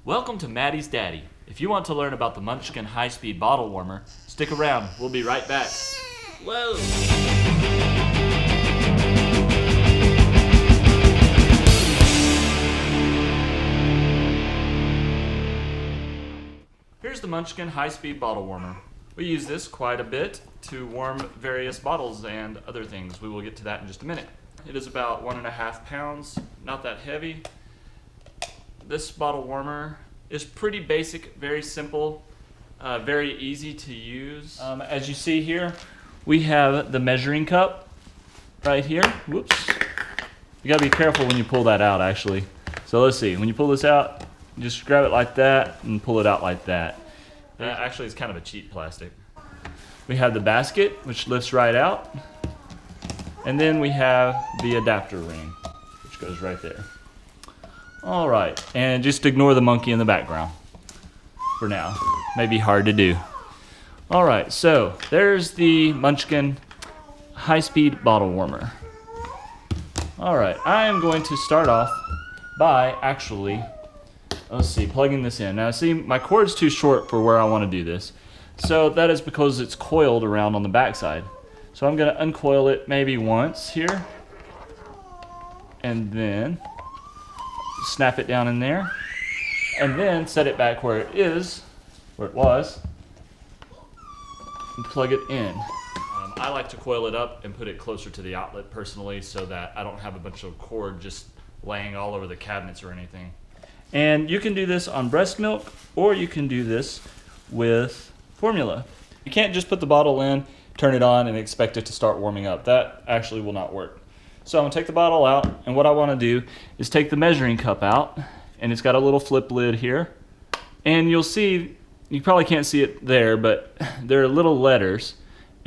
Welcome to Maddie's Daddy. If you want to learn about the Munchkin high-speed bottle warmer, stick around. We'll be right back. Whoa! Here's the Munchkin high-speed bottle warmer. We use this quite a bit to warm various bottles and other things. We will get to that in just a minute. It is about 1.5 pounds, not that heavy. This bottle warmer is pretty basic, very simple, very easy to use. As you see here, we have the measuring cup right here. Whoops. You gotta be careful when you pull that out, actually. So let's see, when you pull this out, just grab it like that and pull it out like that. Actually, it's kind of a cheap plastic. We have the basket, which lifts right out. And then we have the adapter ring, which goes right there. All right, and just ignore the monkey in the background for now. Maybe hard to do. All right, so there's the Munchkin high-speed bottle warmer. All right, I am going to start off by actually, let's see, plugging this in. Now see, my cord's too short for where I want to do this. So that is because it's coiled around on the backside. So I'm gonna uncoil it maybe once here, and then snap it down in there, and then set it back where it is, where it was, and plug it in. I like to coil it up and put it closer to the outlet personally so that I don't have a bunch of cord just laying all over the cabinets or anything. And you can do this on breast milk, or you can do this with formula. You can't just put the bottle in, turn it on, and expect it to start warming up. That actually will not work. So I'm gonna take the bottle out, and what I wanna do is take the measuring cup out, and it's got a little flip lid here. And you'll see, you probably can't see it there, but there are little letters,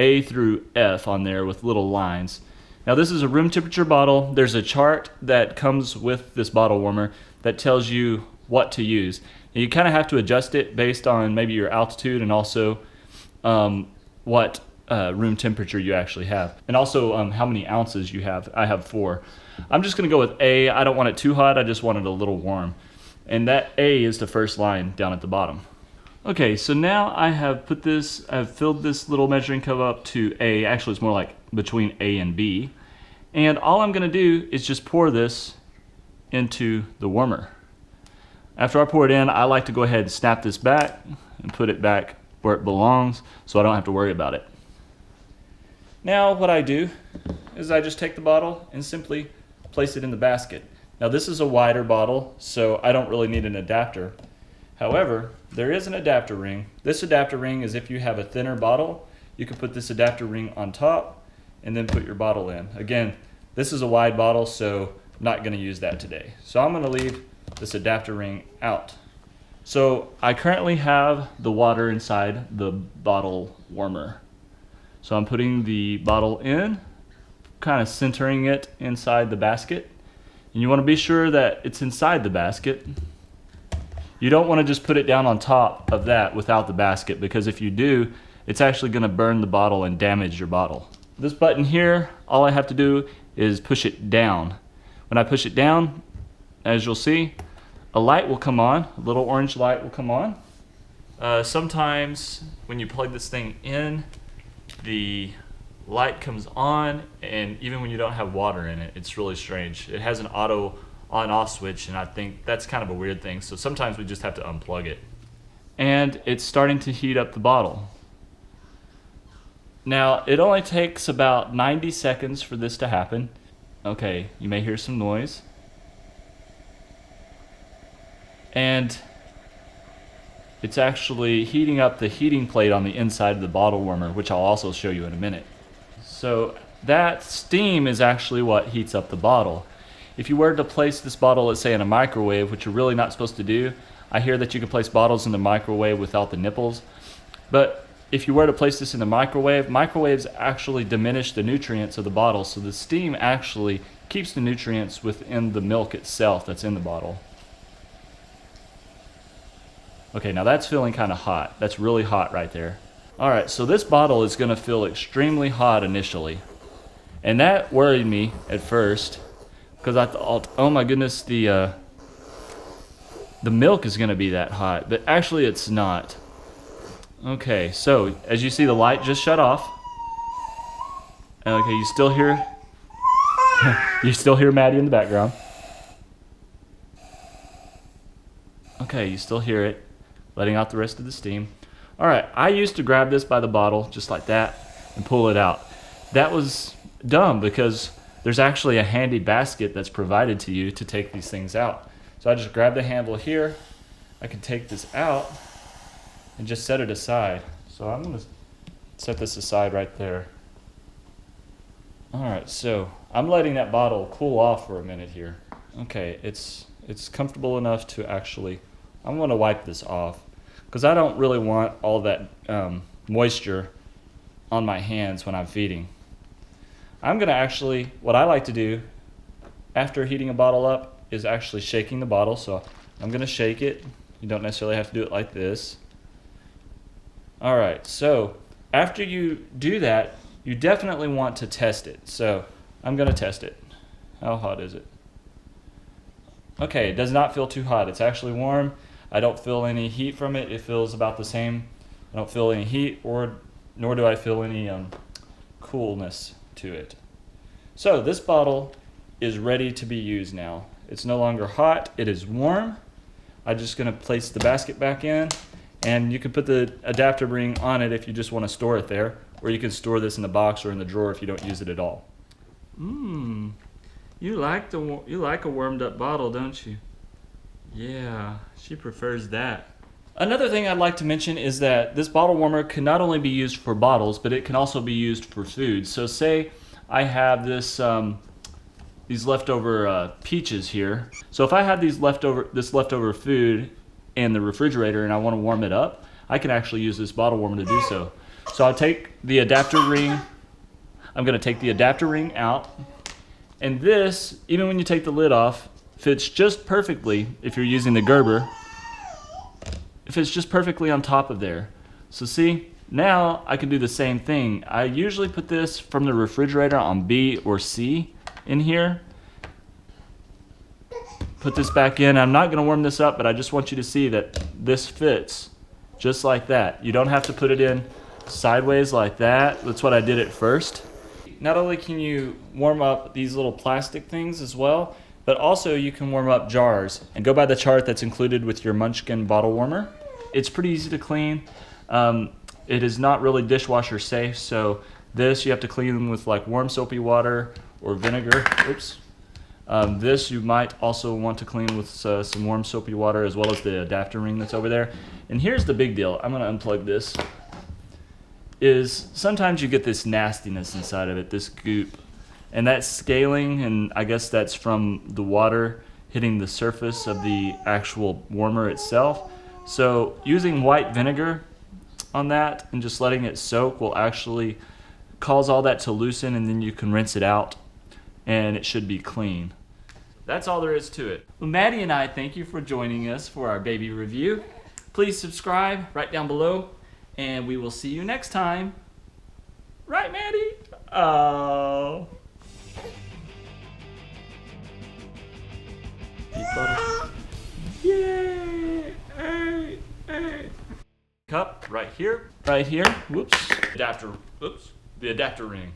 A through F on there with little lines. Now this is a room temperature bottle. There's a chart that comes with this bottle warmer that tells you what to use. And you kind of have to adjust it based on maybe your altitude and also what room temperature you actually have, and also how many ounces you have. I have 4. I'm just gonna go with A. I don't want it too hot, I just want it a little warm. And that A is the first line down at the bottom. Okay, so now I have filled this little measuring cup up to A. Actually, it's more like between A and B. And all I'm gonna do is just pour this into the warmer. After I pour it in, I like to go ahead and snap this back and put it back where it belongs so I don't have to worry about it. Now what I do is I just take the bottle and simply place it in the basket. Now this is a wider bottle, so I don't really need an adapter. However, there is an adapter ring. This adapter ring is if you have a thinner bottle, you can put this adapter ring on top and then put your bottle in. Again, this is a wide bottle, so I'm not gonna use that today. So I'm gonna leave this adapter ring out. So I currently have the water inside the bottle warmer. So I'm putting the bottle in, kind of centering it inside the basket. And you want to be sure that it's inside the basket. You don't want to just put it down on top of that without the basket, because if you do, it's actually going to burn the bottle and damage your bottle. This button here, all I have to do is push it down. When I push it down, as you'll see, a light will come on, a little orange light will come on. Sometimes when you plug this thing in, the light comes on, and even when you don't have water in it, it's really strange. It has an auto on-off switch, and I think that's kind of a weird thing, so sometimes we just have to unplug it. And it's starting to heat up the bottle. Now, it only takes about 90 seconds for this to happen. Okay, you may hear some noise. And it's actually heating up the heating plate on the inside of the bottle warmer, which I'll also show you in a minute. So that steam is actually what heats up the bottle. If you were to place this bottle, let's say in a microwave, which you're really not supposed to do, I hear that you can place bottles in the microwave without the nipples. But if you were to place this in the microwave, microwaves actually diminish the nutrients of the bottle, so the steam actually keeps the nutrients within the milk itself that's in the bottle. Okay, now that's feeling kind of hot. That's really hot right there. All right, so this bottle is gonna feel extremely hot initially. And that worried me at first, because I thought, oh my goodness, the the milk is gonna be that hot, but actually it's not. Okay, so as you see, the light just shut off. Okay, you still hear you still hear Maddie in the background. Okay, you still hear it, letting out the rest of the steam. All right, I used to grab this by the bottle just like that and pull it out. That was dumb because there's actually a handy basket that's provided to you to take these things out. So I just grab the handle here. I can take this out and just set it aside. So I'm gonna set this aside right there. All right, so I'm letting that bottle cool off for a minute here. Okay, it's comfortable enough to actually, I'm gonna wipe this off because I don't really want all that moisture on my hands when I'm feeding. I'm gonna actually, what I like to do after heating a bottle up is actually shaking the bottle. So I'm gonna shake it. You don't necessarily have to do it like this. All right, so after you do that, you definitely want to test it. So I'm gonna test it. How hot is it? Okay, it does not feel too hot. It's actually warm. I don't feel any heat from it. It feels about the same. I don't feel any heat, nor do I feel any coolness to it. So this bottle is ready to be used now. It's no longer hot, it is warm. I'm just gonna place the basket back in, and you can put the adapter ring on it if you just wanna store it there, or you can store this in the box or in the drawer if you don't use it at all. You like a warmed up bottle, don't you? Yeah, she prefers that. Another thing I'd like to mention is that this bottle warmer can not only be used for bottles, but it can also be used for food. So say I have this these leftover peaches here. So if I have this leftover food in the refrigerator and I want to warm it up, I can actually use this bottle warmer to do so. So I'll take the adapter ring. I'm going to take the adapter ring out, and this, even when you take the lid off, fits just perfectly if you're using the Gerber. It fits just perfectly on top of there. So see, now I can do the same thing. I usually put this from the refrigerator on B or C in here. Put this back in. I'm not gonna warm this up, but I just want you to see that this fits just like that. You don't have to put it in sideways like that. That's what I did at first. Not only can you warm up these little plastic things as well, but also you can warm up jars. And go by the chart that's included with your Munchkin bottle warmer. It's pretty easy to clean. It is not really dishwasher safe, so this you have to clean with like warm soapy water or vinegar. Oops. This you might also want to clean with some warm soapy water, as well as the adapter ring that's over there. And here's the big deal. I'm gonna unplug this. Is sometimes you get this nastiness inside of it, this goop. And that's scaling, and I guess that's from the water hitting the surface of the actual warmer itself. So using white vinegar on that and just letting it soak will actually cause all that to loosen, and then you can rinse it out and it should be clean. That's all there is to it. Well, Maddie and I thank you for joining us for our baby review. Please subscribe right down below, and we will see you next time. Right, Maddie? Oh. Yay! Hey, hey. Cup right here. Whoops. The adapter ring.